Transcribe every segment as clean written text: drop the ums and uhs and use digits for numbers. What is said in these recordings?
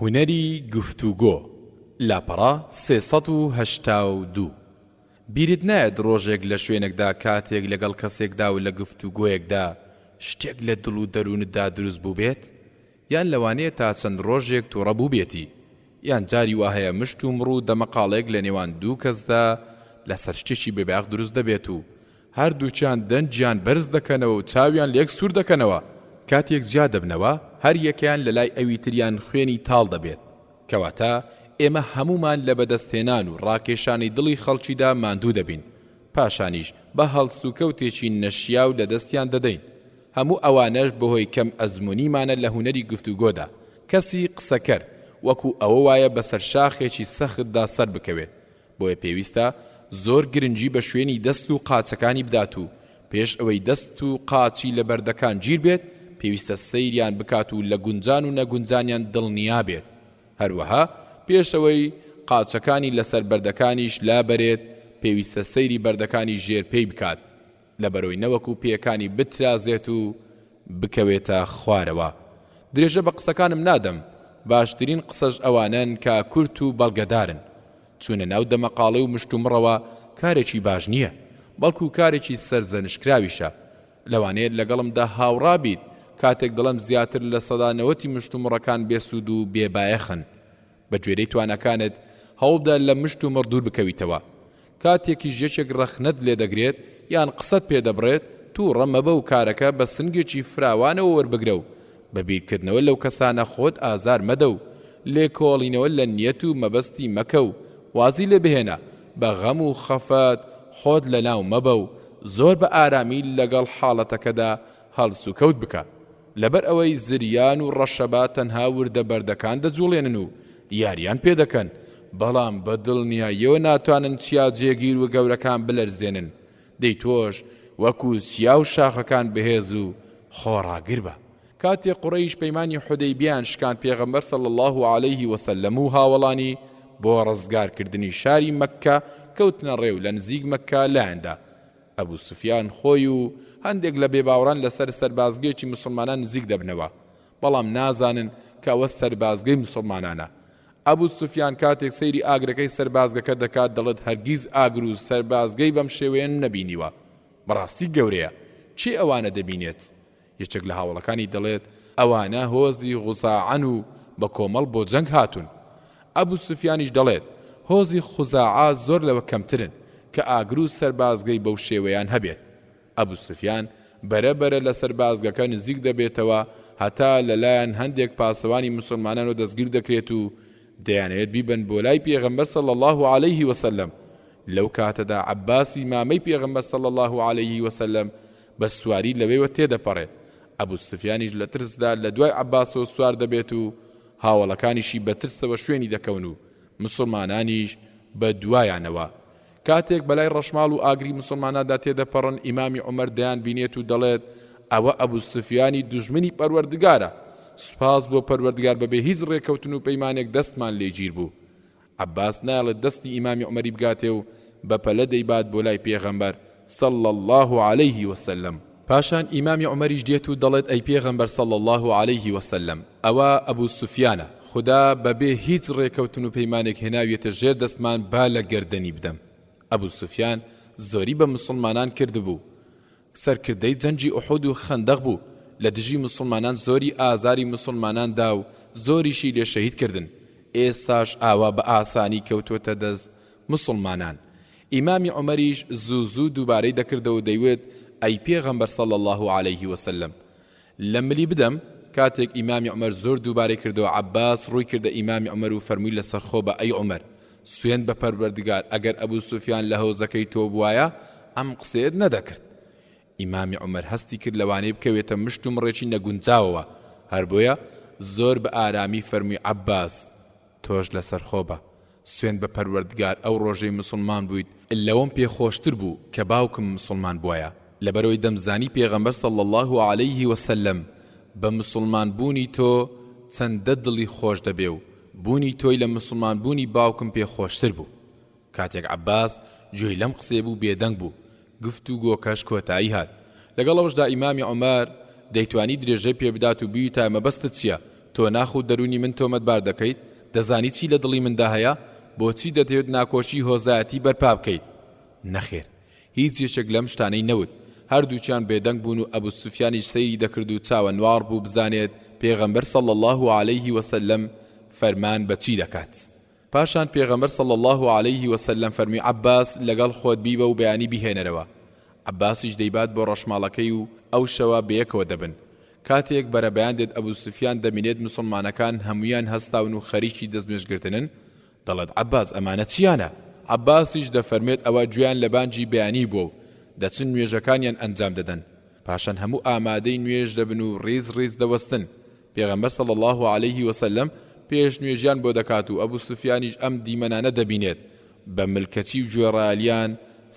هونەری گفتوگۆ لاپەڕا 382 بیرت نایەت ڕۆژێک لە شوێنێکدا کاتێک لەگەڵ کەسێکدا و لە گفتوگۆیەکدا شتێک لە دڵ و دەروونتدا دروست بوو بێت یان لەوانەیە تا چەند ڕۆژێک تووڕە بوو بێتی یان جاری وا هەیە مشت و مڕوو دەمەقاڵێک لە نێوان دوو کەسدا لەسەر شتێکی بێباق دروست دەبێت و هەردووچیان دەنجیان بەرز دەکەنەوە و چاویان لێک سوور دەکەنەوە کاتێک جیا دەبنەوە هەر یەکیان لە لای ئەوی تریان خوێنی تاڵ دەبێت کەواتە ئێمە هەمومان لە بەدەستهێنان و ڕاکێشانی دڵی خەڵکیدا ماندوو دەبین پاشانیش بە هەڵسوکەوتێکی نەشیا و لە دەستیان دەدەین هەموو ئەوانەش بەهۆی کەم ئەزموونیمانە لە هونەری گفتوگۆدا کەسی قسەکەر وەکو ئەوە وایە بەسەر شاخێکی سەختدا سەر بکەوێت بۆیە پێویستە زۆر گرنگی بە شوێنی دەست و قاچەکانی بدات و پێش ئەوەی دەست و قاچی لە بەردەکان گیر بێت پێویستە سەیریان بکات و لە گونجان و نەگونجانیان دڵنیا بێت هەروەها پێشەوەی قاچەکانی لەسەر بەردەکانیش لابەرێت پێویستە سەیری بەردەکانی ژێر پێی بکات لەبەرەوەی نەوەکو پێیەکانی بترازێت و بکەوێتە خوارەوە درێژە بە قسەکانم نادەم باشترین قسەش ئەوانن کە کورت و بەڵگەدارن چونە ناو دەمەقاڵێ و مشتومڕەوە کارێکی باش نییە بەڵکو کارێکی سەرزەنشکراویشە لەوانەیە لەگەڵمدا هاوڕا بیت کاتێک دڵم زیاتر لە سەدانەوەتی مشتومڕەکان بێسوود و بێبایەخن بە گوێرەی توانەکانت هەوڵدا لە مشت و مڕدور بکەویتەوە کاتێکی ژێچێک ڕەخنەت لێ دەگرێت یان قسەت پێدەبڕێت تووڕە مەبە و کارەکە بە سنگێکی فراوانەوە وەربگرە و بەبیرکردنەوە لەو کەسانە خۆت ئازار مەدە و لێکۆڵینەوە لە نیەت و مەبەستی مەکە و وازی لێ بهێنە بە غەم و خەفەت خۆت لە ناو مەبە و زۆر بە ئارامی لەگەڵ حاڵەتەکەدا هەڵسوکەوت بکە لەبەر ئەوەی زریان و ڕەشەبا تەنها وردە بەردەکان دەجوڵێنن و یاریان پێدەکەن بەڵام بە دڵنیاییەوە ناتوانن چیا جێگیر و گەورەکان بلەرزێنن دەی تۆش وەکو سیا و شاخەکان بەهێز و خۆڕاگر بە کاتێک قوڕەیش پەیمانی حودەیبیان شکان پێغەمبەر صلی الله عليه وسلم و هاوڵانی بۆ ڕزگارکردنی شاری مەککە کەوتنە ڕێو لە نزیک مەککە لایەندا ئەبوو سوفیان خۆی و هەندێک لە بێباوەڕان لەسەر سەربازگەیەکی مسلمانان نزیک دەبنەوە بەڵام نازانن کە ئەوە سەربازگەی مسلمانانە ئەبوو سوفیان کاتێک سەیری ئاگرەکەی سەربازگەکە دەکات دەڵێت هەرگیز ئاگر و سەربازگەی بەم شێوەیە نەبینیوە بەڕاستی گەورەیە چی ئەوانە دەبینێت یەکێک لە هاوڵەکانی دەڵێت ئەوانە هۆزی غوزاعەن و بە کۆمەڵ بۆ جەنگ هاتون ئەبوو سوفیانیش دەڵێت هۆزی خوزاعە زۆر لەوە کەمترن کە ئاگر و سەربازگەی بەو شێوەیان هەبێت ئەبوو سوفیان بەرەبەرە لە سەربازگەکە نزیک دەبێتەوە هەتا لەلایەن هەندێک پاسەوانی مسلمانانەوە دەستگیر دەکرێت و دەیانەوێت بیبن بۆ لای پێغەمبەر صلی الله عليه وسلم لەو کاتەدا عەباسی مامەی پێغەمبەر صلی الله عليه وسلم بە سواری لەوێوە تێدەپەڕێت ئەبوو سوفیانیش لە ترسدا لە دوای عەباسەوە سوار دەبێت و هاوڵەکانیشی بە ترسەوە شوێنی دەکەون و مسلمانانیش بە دوایانەوە کاتێک بەلای ڕەشماڵ و ئاگری مسلماناندا تێدەپەڕن ئیمامی عومەر دەیان بینێت و دەڵێت ئەوە ئەبوو سوفیانی دوژمنی پەروەردگارە سوپاس بۆ پەروەردگار بەبێ هیچ ڕێکەوتن و پەیمانێک دەستمان لێگیر بوو عەباس ناڵێت دەستی ئیمامی عومەری بگاتێ و بەپەلە دەیبات بۆ لای پێغەمبەر صلی الله عليه وسلم پاشان ئیمامی عومەریش دێت و دەڵێت ئەی پێغەمبەر صلی الله عليه وسلم ئەوە ئەبوو سوفیانە خدا بەبێ هیچ ڕێکەوتن و پەیمانێک هێناویەتە ژێر دەستمان با لە گەردەنی بدەم ئەبوو سوفیان زۆری بە مسلمانان کردبوو سەرکردەی جەنجی ئوحود و خەندەق بوو لە دژی مسلمانان زۆری ئازاری مسلمانان دا و زۆریشی لێ شەهید کردن ئێستاش ئاوا بە ئاسانی کەوتۆتە دەست مسلمانان ئیمامی عومەریش زوو دووبارەی دەکردەوە دەیوێت ئەی پێغەمبەر صلی الله عليه وسلم لە ملی بدەم کاتێک ئیمامی عومەر زۆر دووبارەی کردەوە عەباس ڕووی کردە ئیمامی عومەر و فەرمووی لەسەر خۆ بە ئەی عومەر سوێند بە پەروەردگار ئەگەر ئەبوو سوفیان لە هەوزەکەی تۆ بوایە ئەم قسەیەت نەدەکرد ئیمامی عومەر هەستی کرد لەوانەیە بکەوێتە مشت و مڕێکی نەگونجاوەوە هەر بۆیە زۆر بە ئارامی فەرمووی عەباس تۆش لەسەر خۆ بە سوێند بە پەروەردگار ئەو ڕۆژەی مسلمان بوویت لەوەم پێخۆشتر بوو کە باوکم مسلمان بووایە لەبەرەوەی دەمزانی پێغەمبەر صلی الله عليه وسلم بە مسلمان بوونی تۆ چەندە دڵی خۆش دەبێ و بوونی تۆی لە مسلمان بوونی باوکم پێخۆشتر بوو کاتێک عەباس گوێی لەم قسەی بوو بێدەنگ بوو گفتوگۆکەش کۆتایی هات لەگەڵ ئەوەشدا ئیمامی عومەر دەیتوانی درێژەی پێ بدات و بیوتە مەبەستت چییە تۆ ناخ و دەرونی من تۆمەتبار دەکەیت دەزانی چی لە دڵی مندا هەیە بۆچی دەتەوێت ناکۆشی هۆزایەتی بەرپا بکەیت نەخێر هیچ یەکێک لەم شتانەی نەوت هەردووچیان بێدەنگ بوون و ئەبوو سوفیانیش سەیری دەکرد و چاوە نوار بوو بزانێت پێغەمبەر صلی الله عليه وسلم فەرمان بە چی دەکات پاشان پێغەمبەر صلی الله عليه وسلم فەرمی عەباس لەگەڵ خۆت بیبە و بەیانی بیهێنەرەوە عەباسیش دەیبات بۆ ڕەشماڵەکەی و ئەو شەوە بەیەکەوە دەبن کاتێک بەرەبەیان دێت ئەبوو سوفیان دەمینێت مسلمانەکان هەمویان هەستاون و خەریکی دەستنوێژگرتنن دەڵێت عەباس ئەمانە چیانە عەباسیش دەفەرمێت ئەوە گوێیان لە بانگی بەیانی بووە و دەچن نوێژەکانیان ئەنجام دەدەن پاشان هەموو ئامادەی نوێژ دەبن و ڕیز ڕیز دەوەستن پێغەمبەر صلی الله عليه وسلم پێش نوێژیان بۆ دەکات و ئەبوو سوفیانیش ئەم دیمەنانە دەبینێت بە ملکەتی و گوێڕایەلیان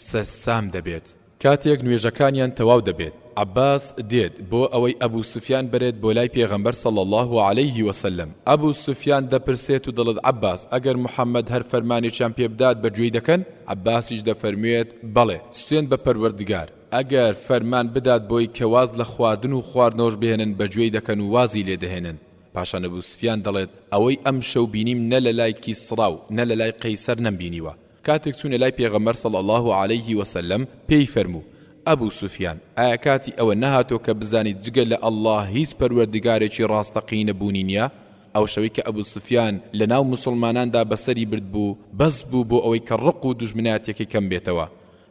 سەرسام دەبێت کاتێک نوێژەکانیان تەواو دەبێت عەباس دێت بۆ ئەوەی ئەبوو سوفیان بێت بۆ لای پێغەمبەر صلی الله عليه وسلم ئەبوو سوفیان دەپرسێت و دەڵێت عەباس ئەگەر محەممەد هەر فەرمانێکیان پێ بدات بەگوێی دەکەن عەباسیش دەفەرموێت بەڵێ سوێن بە پەروەردگار ئەگەر فەرمان بدات بۆی کە واز لە خواردن و خواردنەوەش بهێنن بەگوێی دەکەن و وازی لێ دەهێنن پاشان ئەبوو سوفیان دەڵێت ئەوەی ئەم شەو بینیم نە لە لای کیسڕا و نە لە لای قەیسەر نەمبینیوە کاتێک چوونە لای پێغەمبەر صلی الله عليه وسلم پێی فەرموو ئەبوو سوفیان ئایا کاتی ئەوە نەهاتۆ کە بزانیت جگە لە ئەڵڵا هیچ پەروەردگارێکی ڕاستەقینە بوونی نییە ئەو شەوەی کە ئەبوو سوفیان لە ناو مسلماناندا بەسەری برد بوو بەس بوو بۆ ئەوەی کە ڕق و دوژمنایەتێکی کەم بێتەوە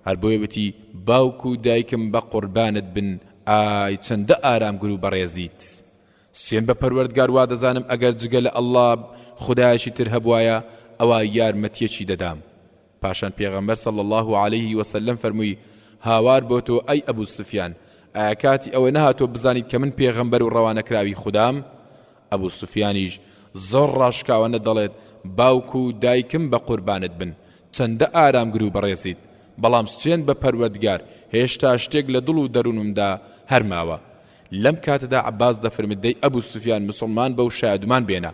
هەر بۆیە وتی باوک و دایکم بە قوربانت بن ئای چەندە ئارامگر و بەڕێزیت سوێن بە پەروەردگار وا دەزانم ئەگەر جگە لە ئەڵڵا خودایەکی تر هەبوایە ئەوە یارمەتیەکی دەدام پاشان پێغەمبەر صلی الله عليه وسلم فەرمووی هاوار بۆ تۆ ئەی ئەبوو سوفیان ئایا کاتی ئەوە نەهاتۆ بزانیت کە من پێغەمبەر و ڕەوانەکراوی خودام ئەبوو سوفیانیش زۆر ڕاشکاوانە دەڵێت باوک و دایکم بە قوربانت بن چەندە ئارامگر و بەڕێزیت بەڵام سوێن بە پەروەردگار هێشتا شتێک لە دڵ و دەروونمدا هەرماوە لەم کاتەدا عەباس دەفەرمێت دەی ئەبوو سوفیان مسلمان بە و شایەدمان بێنە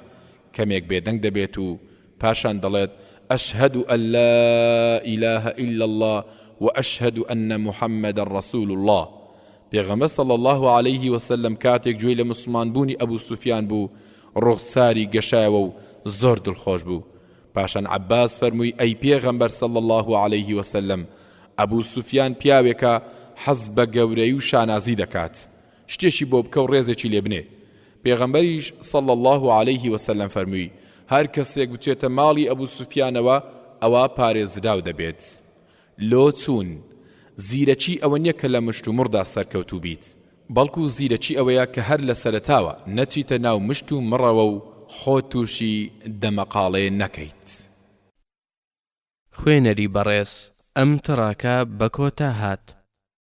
کەمێک بێدەنگ دەبێت و پاشان دەڵێت ئەشهەد ئەن لا ئیلاهە ئیلا الله وأشهد أن محمد رسول الله پێغەمبەر صلی الله عليه وسلم کاتێک گوێی لە مسلمان بوونی ئەبوو سوفیان بوو ڕوخساری گەشایەوە و زۆر دڵخۆش بوو پاشان عەباس فەرمووی ئەی پێغەمبەر صلی الله عليه وسلم ئەبوو سوفیان پیاوێکە حەز بە گەورەی و شانازی دەکات شتێکی بۆ بکە و ڕێزێکی لێ بنێ پێغەمبەریش صلی الله عليه وسلم فەرمووی هەر کەسێک بچێتە ماڵی ئەبوو سوفیانەوە ئەوە پارێزراو دەبێت لۆ چوون زیرەکی ئەوە نییە کە لە مشت و مڕدا سەرکەوتوو بیت بەڵکو زیرەکی ئەوەیە کە هەر لە سەرەتاوە نەچیتە ناو مشت و مڕەوە و خۆ تووشی دەمەقاڵێ نەکەیت خوێنەری بەڕێز ئەم تڕاکە بە کۆتا هات